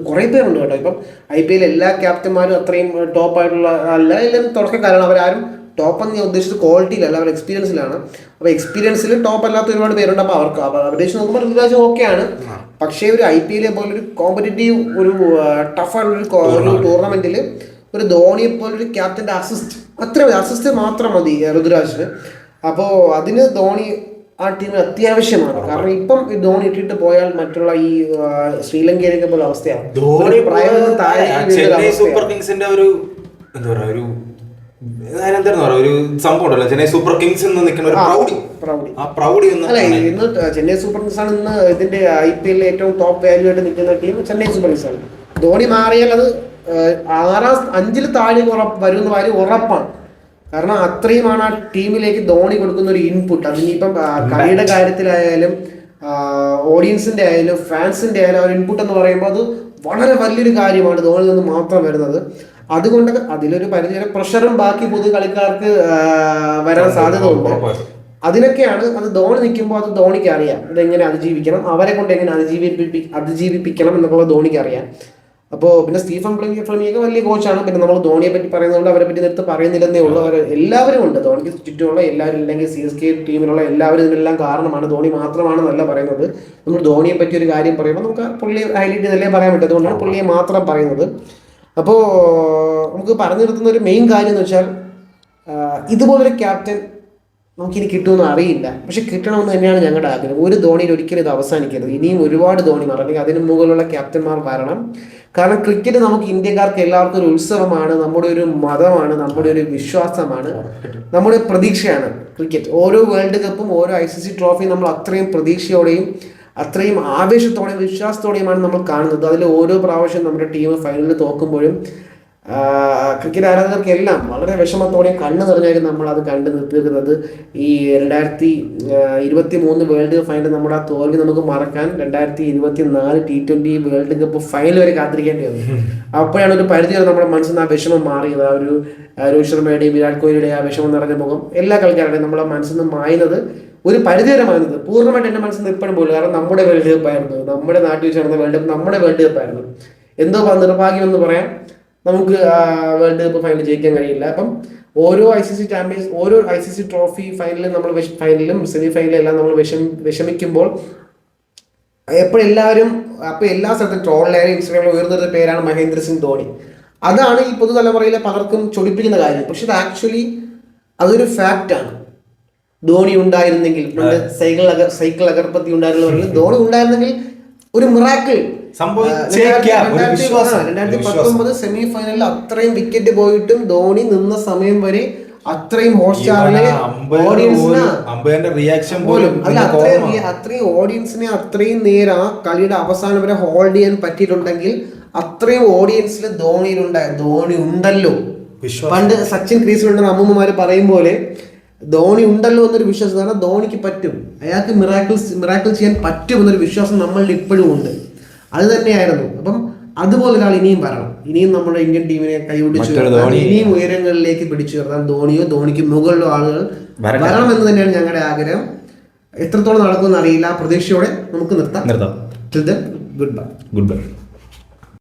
കുറേ പേരുണ്ട് കേട്ടോ. ഇപ്പം IPL എല്ലാ ക്യാപ്റ്റന്മാരും അത്രയും ടോപ്പ് ആയിട്ടുള്ള അല്ല, എല്ലാം തുടക്കക്കാരാണ്. അവരാരും ടോപ്പ് എന്ന് ഞാൻ ഉദ്ദേശിച്ചത് ക്വാളിറ്റിയിലല്ല, അവർ എക്സ്പീരിയൻസിലാണ്. അപ്പോൾ എക്സ്പീരിയൻസിൽ ടോപ്പ് അല്ലാത്ത ഒരുപാട് പേരുണ്ട്. അപ്പോൾ അവർക്ക് അപേക്ഷിച്ച് നോക്കുമ്പോൾ ഋതുരാജ് ഓക്കെയാണ്. പക്ഷേ ഒരു IPL പോലൊരു കോമ്പറ്റേറ്റീവ് ഒരു ടഫായിട്ടുള്ള ഒരു ടൂർണമെന്റിൽ ഒരു ധോണിയെ പോലൊരു ക്യാപ്റ്റന്റെ അസിസ്റ്റ് മാത്രം മതി ഋതുരാജിന്. അപ്പോൾ അതിന് ധോണി ആ ടീമിന് അത്യാവശ്യമാണ്. കാരണം ഇപ്പം ഈ ധോണി ഇട്ടിട്ട് പോയാൽ മറ്റുള്ള ഈ ശ്രീലങ്കയിലേക്ക് പോലെ അവസ്ഥയാണ്. ചെന്നൈ സൂപ്പർ കിങ്സിന്റെ ഒരു എന്താ പറയാ ഒരു ഒരു സംഭവം ഉണ്ടല്ലോ, ചെന്നൈ സൂപ്പർ കിങ്സ് നിൽക്കുന്ന ഒരു പ്രൗഢി അല്ല, ഇന്ന് ചെന്നൈ സൂപ്പർ കിങ്സ് ആണ് ഇന്ന് ഇതിന്റെ IPL ഏറ്റവും ടോപ്പ് വാല്യൂ ആയിട്ട് നിൽക്കുന്ന ടീം ചെന്നൈ സൂപ്പർ കിങ്സ് ആണ്. ധോണി മാറിയാൽ അത് 5-ൽ താഴെ വരുന്ന കാര്യം ഉറപ്പാണ്. കാരണം അത്രയുമാണ് ആ ടീമിലേക്ക് ധോണി കൊടുക്കുന്ന ഒരു ഇൻപുട്ട്. അതിനിപ്പം കളിയുടെ കാര്യത്തിലായാലും ഓഡിയൻസിന്റെ ആയാലും ഫാൻസിന്റെ ആയാലും ഒരു ഇൻപുട്ട് എന്ന് പറയുമ്പോൾ അത് വളരെ വലിയൊരു കാര്യമാണ് ധോണിയിൽ നിന്ന് മാത്രം വരുന്നത്. അതുകൊണ്ട് അതിലൊരു പരിധിവരെ പ്രഷറും ബാക്കി പുതിയ കളിക്കാർക്ക് വരാൻ സാധ്യത ഉണ്ട്. അതിനൊക്കെയാണ് അത് ധോണി നിൽക്കുമ്പോൾ അത് ധോണിക്ക് അറിയാം ഇതെങ്ങനെ അതിജീവിക്കണം, അവരെ കൊണ്ട് എങ്ങനെ അതിജീവിപ്പിക്കണം എന്നൊക്കെ ധോണിക്ക് അറിയാം. അപ്പോൾ പിന്നെ സ്റ്റീഫൻ ഫ്ലെമിംഗ് വലിയ കോച്ചാണ്. പിന്നെ നമ്മൾ ധോണിയെ പറ്റി പറയുന്നതുകൊണ്ട് അവരെ പറ്റി നേരത്തെ പറയുന്നില്ലെന്നേ ഉള്ളൂ. അവർ എല്ലാവരും ഉണ്ട്, ധോണിക്ക് ചുറ്റുമുള്ള എല്ലാവരും, ഇല്ലെങ്കിൽ CSK ടീമിലുള്ള എല്ലാവരും ഇതിനെല്ലാം കാരണമാണ്. ധോണി മാത്രമാണെന്നല്ല പറയുന്നത്. നമ്മൾ ധോണിയെ പറ്റി ഒരു കാര്യം പറയുമ്പോൾ നമുക്ക് പുള്ളിയെ ഹൈലൈറ്റ് ചെയ്തല്ലേ പറയാൻ പറ്റും. അതുകൊണ്ടാണ് പുള്ളിയെ മാത്രം പറയുന്നത്. അപ്പോൾ നമുക്ക് പറഞ്ഞു നിർത്തുന്ന ഒരു മെയിൻ കാര്യം എന്ന് വെച്ചാൽ ഇതുപോലൊരു ക്യാപ്റ്റൻ നമുക്കിനി കിട്ടുമെന്ന് അറിയില്ല, പക്ഷെ കിട്ടണമെന്ന് തന്നെയാണ് ഞങ്ങളുടെ ആഗ്രഹം. ഒരു ധോണിയിൽ ഒരിക്കലും ഇത് അവസാനിക്കരുത്. ഇനിയും ഒരുപാട് ധോണിമാർ അല്ലെങ്കിൽ അതിന് മുകളിലുള്ള ക്യാപ്റ്റന്മാർ വരണം. കാരണം ക്രിക്കറ്റ് നമുക്ക് ഇന്ത്യക്കാർക്ക് എല്ലാവർക്കും ഒരു ഉത്സവമാണ്, നമ്മുടെ ഒരു മതമാണ്, നമ്മുടെ ഒരു വിശ്വാസമാണ്, നമ്മുടെ പ്രതീക്ഷയാണ് ക്രിക്കറ്റ്. ഓരോ വേൾഡ് കപ്പും ഓരോ ICC ട്രോഫിയും നമ്മൾ അത്രയും പ്രതീക്ഷയോടെയും അത്രയും ആവേശത്തോടെയും വിശ്വാസത്തോടെയുമാണ് നമ്മൾ കാണുന്നത്. അതിൽ ഓരോ പ്രാവശ്യം നമ്മുടെ ടീം ഫൈനലിൽ തോക്കുമ്പോഴും ക്രിക്കറ്റ് ആരാധകർക്കെല്ലാം വളരെ വിഷമത്തോടെയും കണ്ണു നിറഞ്ഞായിരിക്കും നമ്മൾ അത് കണ്ടു നിർത്തിയിരിക്കുന്നത്. ഈ 2023 വേൾഡ് കപ്പ് ഫൈനൽ നമ്മുടെ ആ തോൽവി നമുക്ക് മറക്കാൻ 2024 T20 വേൾഡ് കപ്പ് ഫൈനൽ വരെ കാത്തിരിക്കേണ്ടി വന്നു. അപ്പോഴാണ് ഒരു പരിധി വരെ നമ്മുടെ മനസ്സിൽ നിന്ന് ആ വിഷമം മാറിയത്. ആ ഒരു രോഹിത് ശർമ്മയുടെയും വിരാട് കോഹ്ലിയുടെയും ആ വിഷമം നിറഞ്ഞ മുഖം എല്ലാ കളിക്കാരുടെയും നമ്മളെ മനസ്സിൽ നിന്ന് മായുന്നത് ഒരു പരിധിവരെ മാറുന്നത്. പൂർണ്ണമായിട്ട് എൻ്റെ മനസ്സിൽ നിന്ന് ഇപ്പോഴും പോലും. കാരണം നമ്മുടെ വേൾഡ് കപ്പ് ആയിരുന്നു, നമ്മുടെ നാട്ടിൽ വെച്ച് നടന്ന വേൾഡ് കപ്പ് നമ്മുടെ വേൾഡ് കപ്പ് ആയിരുന്നു. എന്തോ നിർഭാഗ്യം എന്ന് പറയാം, നമുക്ക് വേൾഡ് കപ്പ് ഫൈനൽ ജയിക്കാൻ കഴിയില്ല. അപ്പം ഓരോ ICC ട്രോഫി ഫൈനലും നമ്മൾ ഫൈനലും സെമി ഫൈനലും എല്ലാം നമ്മൾ വിഷമിക്കുമ്പോൾ എപ്പോഴെല്ലാവരും അപ്പോൾ എല്ലാ സ്ഥലത്തും ട്രോളിലായാലും ഇൻസ്റ്റാഗ്രാമിൽ ഉയർന്നൊരു പേരാണ് മഹേന്ദ്ര സിംഗ് ധോണി. അതാണ് ഈ പുതുതലമുറയിലെ പലർക്കും ചൊടിപ്പിക്കുന്ന കാര്യം. പക്ഷെ ഇത് ആക്ച്വലി അതൊരു ഫാക്റ്റാണ്. ധോണി ഉണ്ടായിരുന്നെങ്കിൽ സൈക്കിൾ അഗർപത്തി ഉണ്ടായിരുന്നെങ്കിൽ ധോണി ഉണ്ടായിരുന്നെങ്കിൽ ഒരു മിറാക്കിൾ 2019 സെമി ഫൈനലിൽ അത്രയും വിക്കറ്റ് പോയിട്ടും ധോണി നിന്ന സമയം വരെ അത്രയും ഹോട്ട്സ്റ്റാറിലെ ഓഡിയൻസിന് പോലും അത്രയും ഓഡിയൻസിനെ അത്രയും നേരം ആ കളിയുടെ അവസാനം വരെ ഹോൾഡ് ചെയ്യാൻ പറ്റിയിട്ടുണ്ടെങ്കിൽ അത്രയും ഓഡിയൻസിൽ ധോണി ഉണ്ടല്ലോ. പണ്ട് സച്ചിൻ ക്രീസിലുണ്ടെന്ന് അമ്മൂമ്മമാര് പറയും പോലെ ധോണി ഉണ്ടല്ലോ എന്നൊരു വിശ്വാസം. കാരണം ധോണിക്ക് പറ്റും, അയാൾക്ക് മിറാക്കിൾ ചെയ്യാൻ പറ്റും എന്നൊരു വിശ്വാസം നമ്മളിൽ ഇപ്പോഴും ഉണ്ട്. അത് തന്നെയായിരുന്നു. അപ്പം അതുപോലെ ഒരാൾ ഇനിയും വരണം. ഇനിയും നമ്മുടെ ഇന്ത്യൻ ടീമിനെ കൈപിടിച്ചു ഇനിയും ഉയരങ്ങളിലേക്ക് പിടിച്ചു നിർത്താൻ ധോണിക്ക് മുകളിലുള്ള ആളുകൾ വരണം എന്ന് തന്നെയാണ് ഞങ്ങളുടെ ആഗ്രഹം. എത്രത്തോളം നടക്കുമെന്ന് അറിയില്ല. പ്രതീക്ഷയോടെ നമുക്ക് നിർത്താം. Good bye.